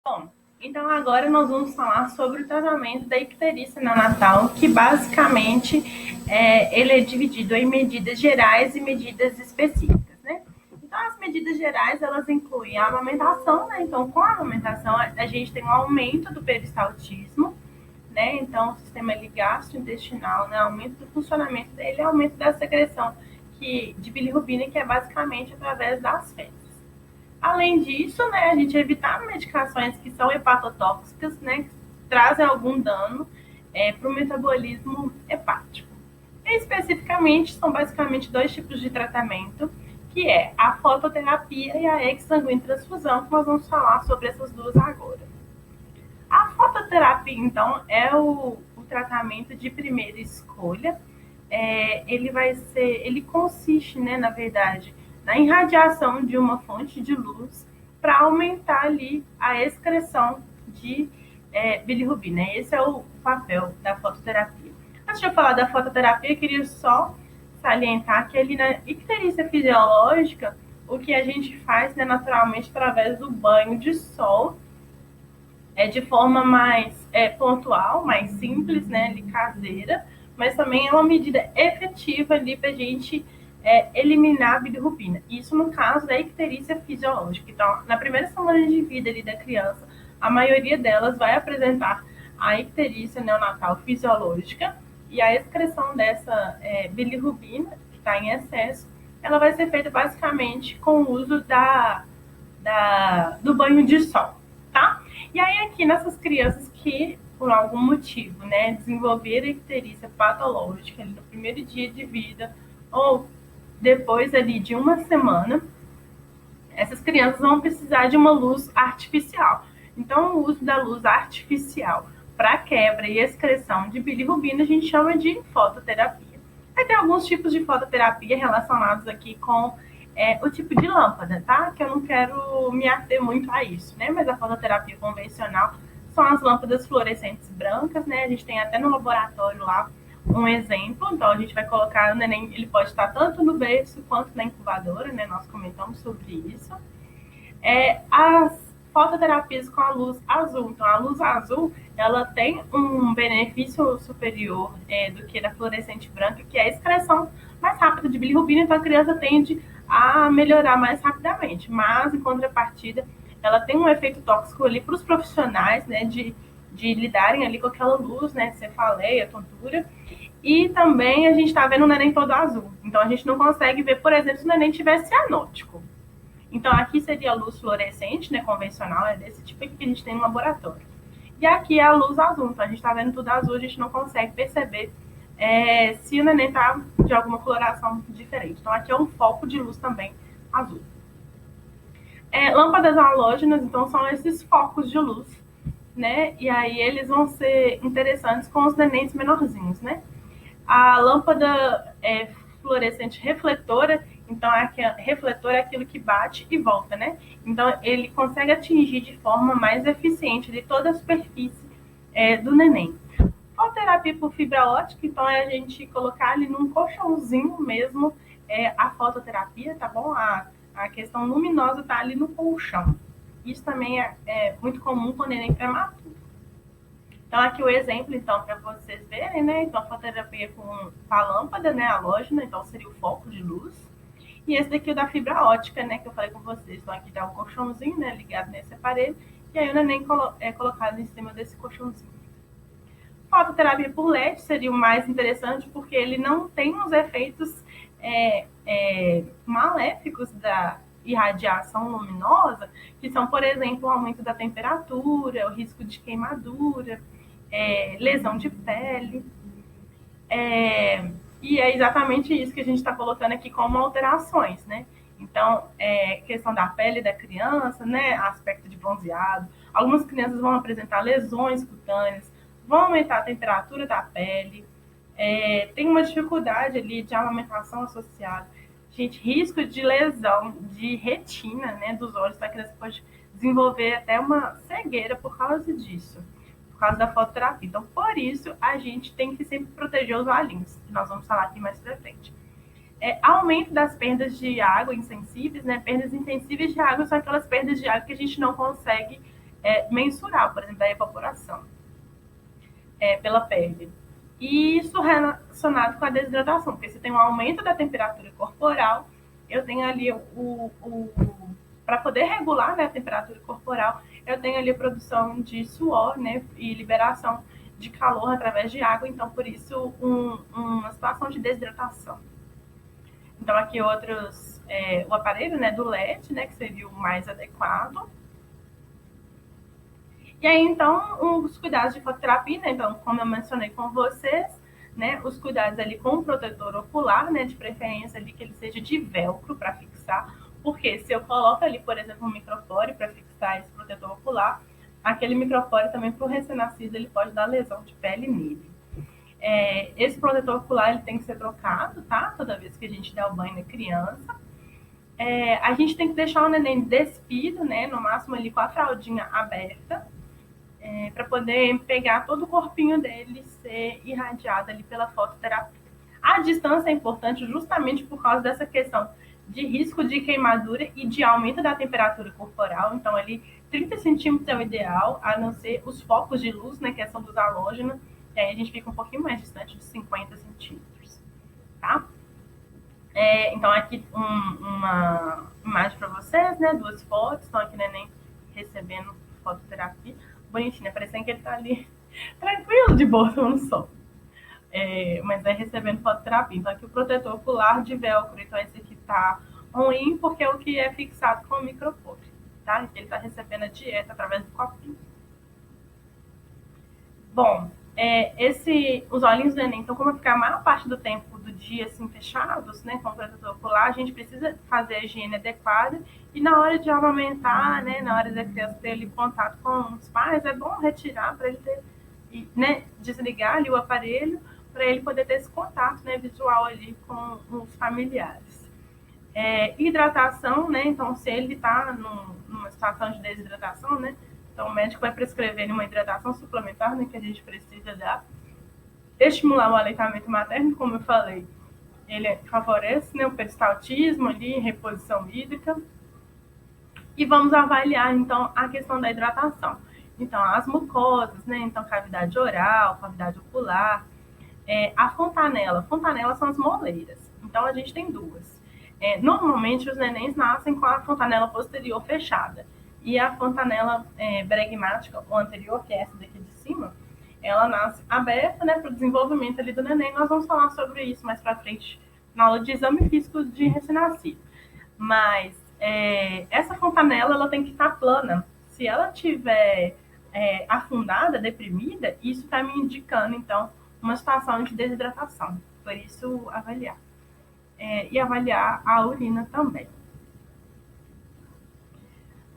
Bom, então agora nós vamos falar sobre o tratamento da icterícia neonatal, que basicamente ele é dividido em medidas gerais e medidas específicas, né? Então, as medidas gerais, elas incluem a amamentação, né? Então, com a amamentação, a gente tem um aumento do peristaltismo, né? Então, o sistema gastrointestinal, né? Aumento do funcionamento dele, aumento da secreção de bilirrubina, que é basicamente através das fezes. Além disso, né, a gente evitar medicações que são hepatotóxicas, né, que trazem algum dano para o metabolismo hepático. E, especificamente, são basicamente dois tipos de tratamento, que é a fototerapia e a exsanguínea transfusão, que nós vamos falar sobre essas duas agora. A fototerapia, então, é o tratamento de primeira escolha. Ele consiste, né, na verdade, na irradiação de uma fonte de luz para aumentar ali a excreção de bilirrubina. Esse é o papel da fototerapia. Antes de eu falar da fototerapia, eu queria só salientar que ali na icterícia fisiológica, o que a gente faz, né, naturalmente através do banho de sol, de forma mais pontual, mais simples, né, ali, caseira, mas também é uma medida efetiva ali para a gente eliminar a bilirrubina. Isso no caso da icterícia fisiológica. Então, na primeira semana de vida ali da criança, a maioria delas vai apresentar a icterícia neonatal fisiológica e a excreção dessa bilirrubina, que está em excesso, ela vai ser feita basicamente com o uso do banho de sol, tá? E aí aqui nessas crianças que, por algum motivo, né, desenvolveram icterícia patológica ali no primeiro dia de vida ou depois ali de uma semana, essas crianças vão precisar de uma luz artificial. Então, o uso da luz artificial para quebra e excreção de bilirrubina a gente chama de fototerapia. Aí tem alguns tipos de fototerapia relacionados aqui com o tipo de lâmpada, tá? Que eu não quero me ater muito a isso, né? Mas a fototerapia convencional são as lâmpadas fluorescentes brancas, né? A gente tem até no laboratório lá um exemplo. Então, a gente vai colocar o neném, ele pode estar tanto no berço quanto na incubadora, né? Nós comentamos sobre isso. As fototerapias com a luz azul. Então, a luz azul, ela tem um benefício superior do que da fluorescente branca, que é a excreção mais rápida de bilirrubina, então a criança tende a melhorar mais rapidamente. Mas, em contrapartida, ela tem um efeito tóxico ali para os profissionais, né, de lidarem ali com aquela luz, né, cefaleia, tontura. E também a gente está vendo o neném todo azul. Então, a gente não consegue ver, por exemplo, se o neném tivesse cianótico. Então, aqui seria a luz fluorescente, né, convencional, é desse tipo aqui que a gente tem no laboratório. E aqui é a luz azul, então a gente está vendo tudo azul, a gente não consegue perceber se o neném está de alguma coloração diferente. Então, aqui é um foco de luz também azul. Lâmpadas halógenas, então, são esses focos de luz, né? E aí eles vão ser interessantes com os nenéns menorzinhos, né? A lâmpada fluorescente refletora, então refletor é aquilo que bate e volta, né? Então ele consegue atingir de forma mais eficiente de toda a superfície do neném. Fototerapia por fibra ótica, então é a gente colocar ali num colchãozinho mesmo a fototerapia, tá bom? A questão luminosa tá ali no colchão. Isso também é muito comum com o neném prematuro. Então, aqui o exemplo, então, para vocês verem, né? Então, a fototerapia com a lâmpada, né? Halógena, então seria o foco de luz. E esse daqui é o da fibra ótica, né? Que eu falei com vocês. Então, aqui tá o colchãozinho, né? Ligado nesse aparelho. E aí o neném é colocado em cima desse colchãozinho. Fototerapia por LED seria o mais interessante, porque ele não tem os efeitos maléficos da irradiação luminosa, que são, por exemplo, o aumento da temperatura, o risco de queimadura, lesão de pele. E é exatamente isso que a gente está colocando aqui como alterações, né? Então, questão da pele da criança, né? Aspecto de bronzeado. Algumas crianças vão apresentar lesões cutâneas, vão aumentar a temperatura da pele, tem uma dificuldade ali de amamentação associada. Gente, risco de lesão de retina, né, dos olhos da criança pode desenvolver até uma cegueira por causa disso, por causa da fototerapia. Então, por isso, a gente tem que sempre proteger os olhinhos, que nós vamos falar aqui mais pra frente. Aumento das perdas de água insensíveis, né? Perdas insensíveis de água são aquelas perdas de água que a gente não consegue mensurar, por exemplo, da evaporação pela pele. E isso relacionado com a desidratação, porque se tem um aumento da temperatura corporal, eu tenho ali para poder regular, né, a temperatura corporal, eu tenho ali a produção de suor, né, e liberação de calor através de água, então por isso uma situação de desidratação. Então aqui outros, o aparelho, né, do LED, né, que seria o mais adequado. E aí, então, os cuidados de fototerapia, né? Então, como eu mencionei com vocês, né? Os cuidados ali com o protetor ocular, né? De preferência ali que ele seja de velcro para fixar. Porque se eu coloco ali, por exemplo, um microfore para fixar esse protetor ocular, aquele microfore também para o recém-nascido ele pode dar lesão de pele nele. Esse protetor ocular ele tem que ser trocado, tá? Toda vez que a gente der o banho na criança. A gente tem que deixar o neném despido, né? No máximo ali com a fraldinha aberta, para poder pegar todo o corpinho dele e ser irradiado ali pela fototerapia. A distância é importante justamente por causa dessa questão de risco de queimadura e de aumento da temperatura corporal. Então, ali, 30 centímetros é o ideal, a não ser os focos de luz, né, que são dos halógenos, e aí a gente fica um pouquinho mais distante de 50 centímetros, tá? Então, aqui uma imagem para vocês, né, duas fotos, estão aqui neném recebendo fototerapia. Bonitinho, né? Parecendo que ele tá ali tranquilo de boa no sol. Mas recebendo fototerapia. Então aqui o protetor ocular de velcro. Então esse aqui tá ruim porque é o que é fixado com o microfone, tá? Ele tá recebendo a dieta através do copinho. Bom, os olhinhos do neném, então como ficar a maior parte do tempo do dia assim fechados, né, com o protetor ocular, a gente precisa fazer a higiene adequada e na hora de amamentar, né, na hora da criança ter ali contato com os pais, é bom retirar para ele ter, né, desligar ali o aparelho para ele poder ter esse contato, né, visual ali com os familiares. Hidratação, né, então se ele está numa situação de desidratação, né, então, o médico vai prescrever uma hidratação suplementar, né, que a gente precisa dar. Estimular o aleitamento materno, como eu falei, ele favorece, né, o peristaltismo ali, reposição hídrica. E vamos avaliar, então, a questão da hidratação. Então, as mucosas, né, então, cavidade oral, cavidade ocular, a fontanela. Fontanela são as moleiras. Então, a gente tem duas. Normalmente, os nenéns nascem com a fontanela posterior fechada. E a fontanela bregmática, ou anterior, que é essa daqui de cima, ela nasce aberta, né, para o desenvolvimento ali do neném. Nós vamos falar sobre isso mais para frente na aula de exame físico de recém-nascido. Mas essa fontanela ela tem que estar plana. Se ela tiver afundada, deprimida, isso está me indicando, então, uma situação de desidratação. Por isso, avaliar. E avaliar a urina também.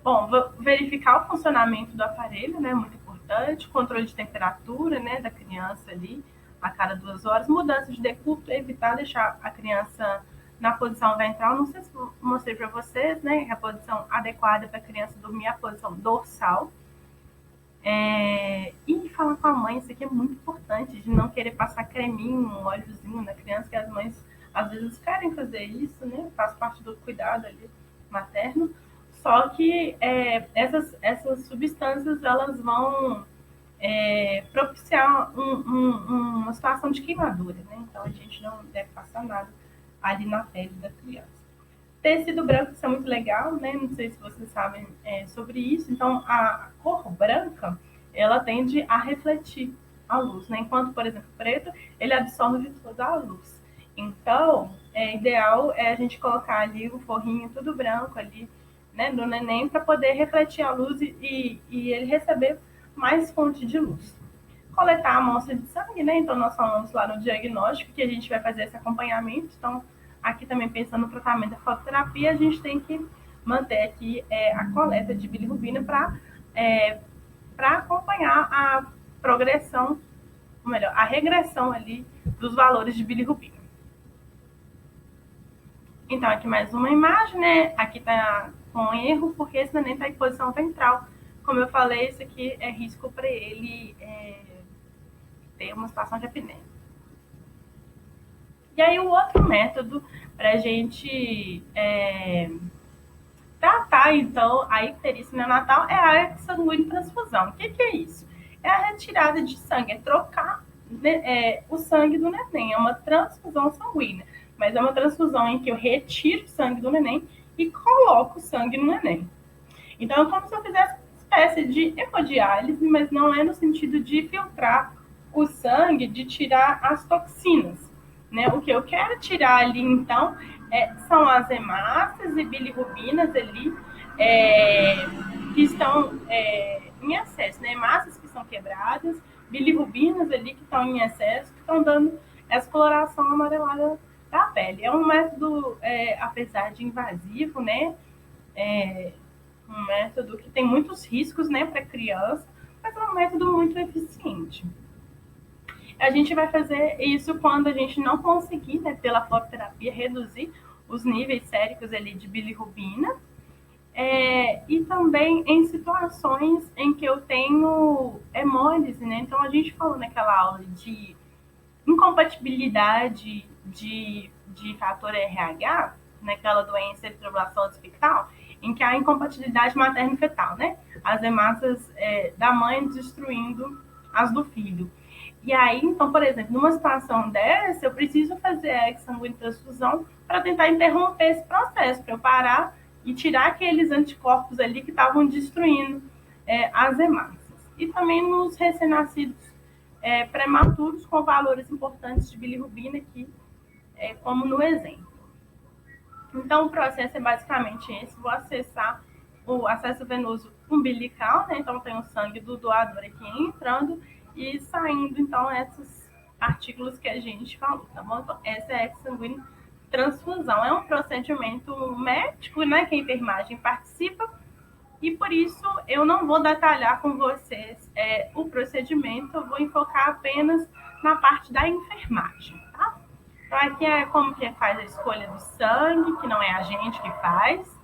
Bom, verificar o funcionamento do aparelho, né, muito importante, controle de temperatura, né, da criança ali a cada 2 horas, mudança de decúbito, evitar deixar a criança na posição ventral. Não sei se mostrei para vocês, né, a posição adequada para a criança dormir é a posição dorsal. E falar com a mãe, isso aqui é muito importante, de não querer passar creminho, um óleozinho na criança, que as mães às vezes querem fazer isso, né, faz parte do cuidado ali materno. Só que essas substâncias elas vão propiciar uma situação de queimadura, né? Então a gente não deve passar nada ali na pele da criança. Tecido branco, isso é muito legal, né? Não sei se vocês sabem sobre isso. Então a cor branca ela tende a refletir a luz, né? Enquanto, por exemplo, o preto ele absorve toda a luz. Então, ideal a gente colocar ali o forrinho tudo branco ali, né, do neném para poder refletir a luz e ele receber mais fonte de luz. Coletar a amostra de sangue, né? Então nós falamos lá no diagnóstico que a gente vai fazer esse acompanhamento. Então, aqui também pensando no tratamento da fototerapia, a gente tem que manter aqui a coleta de bilirrubina para acompanhar a progressão, ou melhor, a regressão ali dos valores de bilirrubina. Então, aqui mais uma imagem, né? Aqui está com erro, porque esse neném está em posição ventral. Como eu falei, isso aqui é risco para ele ter uma situação de apneia. E aí, o outro método para a gente tratar, então, a icterícia neonatal é a exsanguinotransfusão. O que é isso? É a retirada de sangue, é trocar, né, o sangue do neném. É uma transfusão sanguínea, mas é uma transfusão em que eu retiro o sangue do neném e coloco o sangue no neném. Então, é como se eu fizesse uma espécie de hemodiálise, mas não é no sentido de filtrar o sangue, de tirar as toxinas. Né? O que eu quero tirar ali, então, são as hemácias e bilirrubinas ali, que estão em excesso. Né? Hemácias que são quebradas, bilirrubinas ali que estão em excesso, que estão dando essa coloração amarelada da pele. É um método, apesar de invasivo, né? Um método que tem muitos riscos, né, para criança, mas é um método muito eficiente. A gente vai fazer isso quando a gente não conseguir, né, pela fototerapia, reduzir os níveis séricos ali de bilirrubina, e também em situações em que eu tenho hemólise, né? Então, a gente falou naquela aula de incompatibilidade de fator RH, naquela doença eritroblastóide hospital, em que há incompatibilidade materno-fetal, né? As hemácias da mãe destruindo as do filho. E aí, então, por exemplo, numa situação dessa, eu preciso fazer a exsanguinotransfusão para tentar interromper esse processo, para eu parar e tirar aqueles anticorpos ali que estavam destruindo as hemácias. E também nos recém-nascidos prematuros com valores importantes de bilirrubina aqui, como no exemplo. Então, o processo é basicamente esse. Vou acessar o acesso venoso umbilical, né? Então, tem o sangue do doador aqui entrando e saindo, então, esses artículos que a gente falou, tá bom? Então, essa é a exsanguínea transfusão. É um procedimento médico, né? Que a enfermagem participa, e por isso eu não vou detalhar com vocês o procedimento, eu vou enfocar apenas na parte da enfermagem, tá? Então, aqui é como que faz a escolha do sangue, que não é a gente que faz.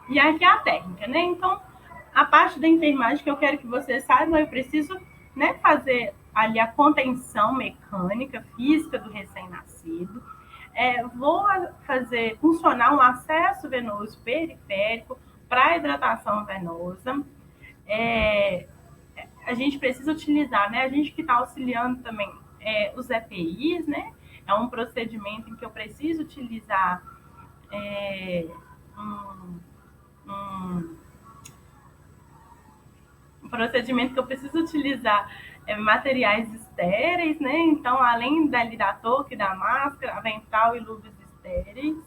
E aqui é a técnica, né? Então, a parte da enfermagem que eu quero que vocês saibam, eu preciso, né, fazer ali a contenção mecânica, física do recém-nascido. Vou fazer funcionar um acesso venoso periférico para hidratação venosa. A gente precisa utilizar, né? A gente que está auxiliando também os EPIs, né? É um procedimento em que eu preciso utilizar um procedimento que eu preciso utilizar materiais estéreis, né? Então, além da touca e da máscara, avental e luvas estéreis.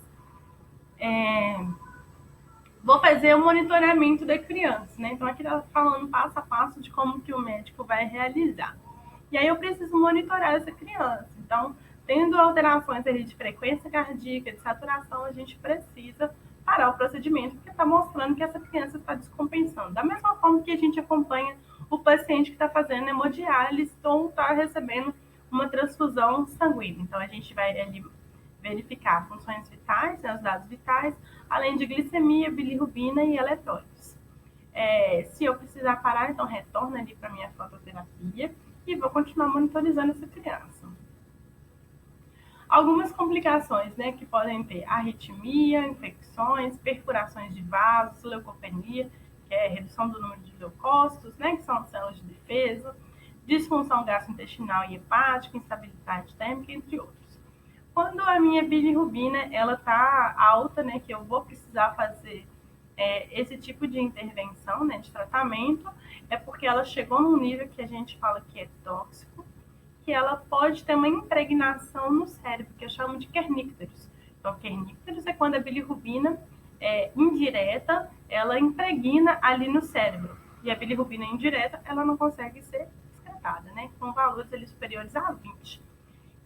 Vou fazer o monitoramento da criança, né? Então, aqui está falando passo a passo de como que o médico vai realizar. E aí eu preciso monitorar essa criança. Então, tendo alterações ali de frequência cardíaca, de saturação, a gente precisa parar o procedimento, porque está mostrando que essa criança está descompensando. Da mesma forma que a gente acompanha o paciente que está fazendo hemodiálise ou está recebendo uma transfusão sanguínea. Então, a gente vai ali verificar funções vitais, né, os dados vitais, além de glicemia, bilirrubina e eletrólitos. Se eu precisar parar, então retorno ali para a minha fototerapia e vou continuar monitorizando essa criança. Algumas complicações, né, que podem ter arritmia, infecções, perfurações de vasos, leucopenia, que é redução do número de leucócitos, né, que são as células de defesa, disfunção gastrointestinal e hepática, instabilidade térmica, entre outros. Quando a minha bilirrubina ela está alta, né, que eu vou precisar fazer esse tipo de intervenção, né, de tratamento, é porque ela chegou num nível que a gente fala que é tóxico, que ela pode ter uma impregnação no cérebro, que eu chamo de kernícteros. Então, kernícteros é quando a bilirrubina indireta, ela impregna ali no cérebro. E a bilirrubina indireta, ela não consegue ser excretada, né, com valores ali superiores a 20.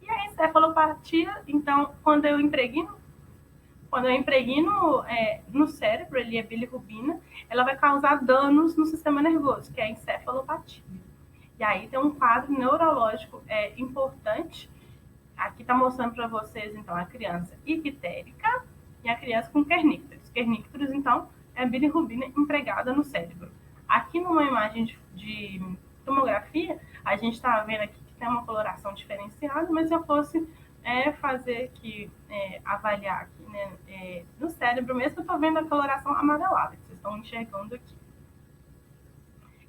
E a encefalopatia, então, quando eu impregno no cérebro, ali a bilirrubina, ela vai causar danos no sistema nervoso, que é a encefalopatia. E aí tem um quadro neurológico importante. Aqui está mostrando para vocês, então, a criança ictérica e a criança com kernícteros. Kernícteros, então, é a bilirrubina empregada no cérebro. Aqui numa imagem de tomografia, a gente está vendo aqui que tem uma coloração diferenciada, mas se eu fosse é fazer aqui, avaliar aqui, né, no cérebro mesmo. Eu tô vendo a coloração amarelada, que vocês estão enxergando aqui.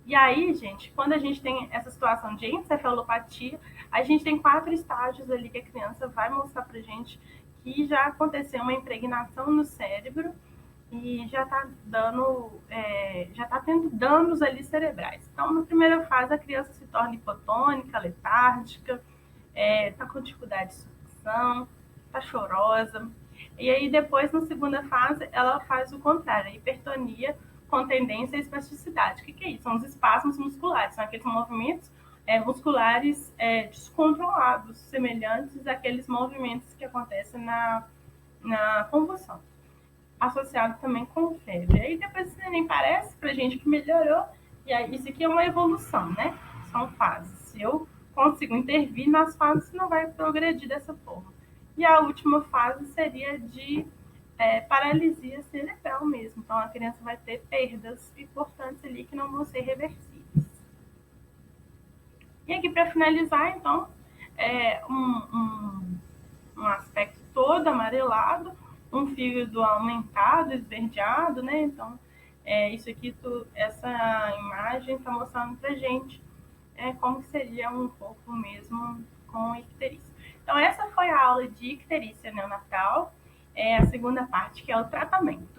E aí, gente, quando a gente tem essa situação de encefalopatia, a gente tem 4 estágios ali que a criança vai mostrar pra gente que já aconteceu uma impregnação no cérebro e já está dando, já está tendo danos ali cerebrais. Então, na primeira fase, a criança se torna hipotônica, letárgica, está com dificuldade de sucção, está chorosa. E aí, depois, na segunda fase, ela faz o contrário, a hipertonia com tendência à espasticidade. O que é isso? São os espasmos musculares, são aqueles movimentos musculares descontrolados, semelhantes àqueles movimentos que acontecem na convulsão, associado também com febre. Aí depois esse neném parece pra gente que melhorou, e aí isso aqui é uma evolução, né? São fases. Se eu consigo intervir nas fases, não vai progredir dessa forma. E a última fase seria de paralisia cerebral mesmo. Então a criança vai ter perdas importantes ali que não vão ser reversíveis. E aqui para finalizar, então, um aspecto todo amarelado, um fígado aumentado, esverdeado, né? Então, isso aqui, essa imagem está mostrando pra gente como seria um corpo mesmo com icterícia. Então, essa foi a aula de icterícia neonatal, a segunda parte, que é o tratamento.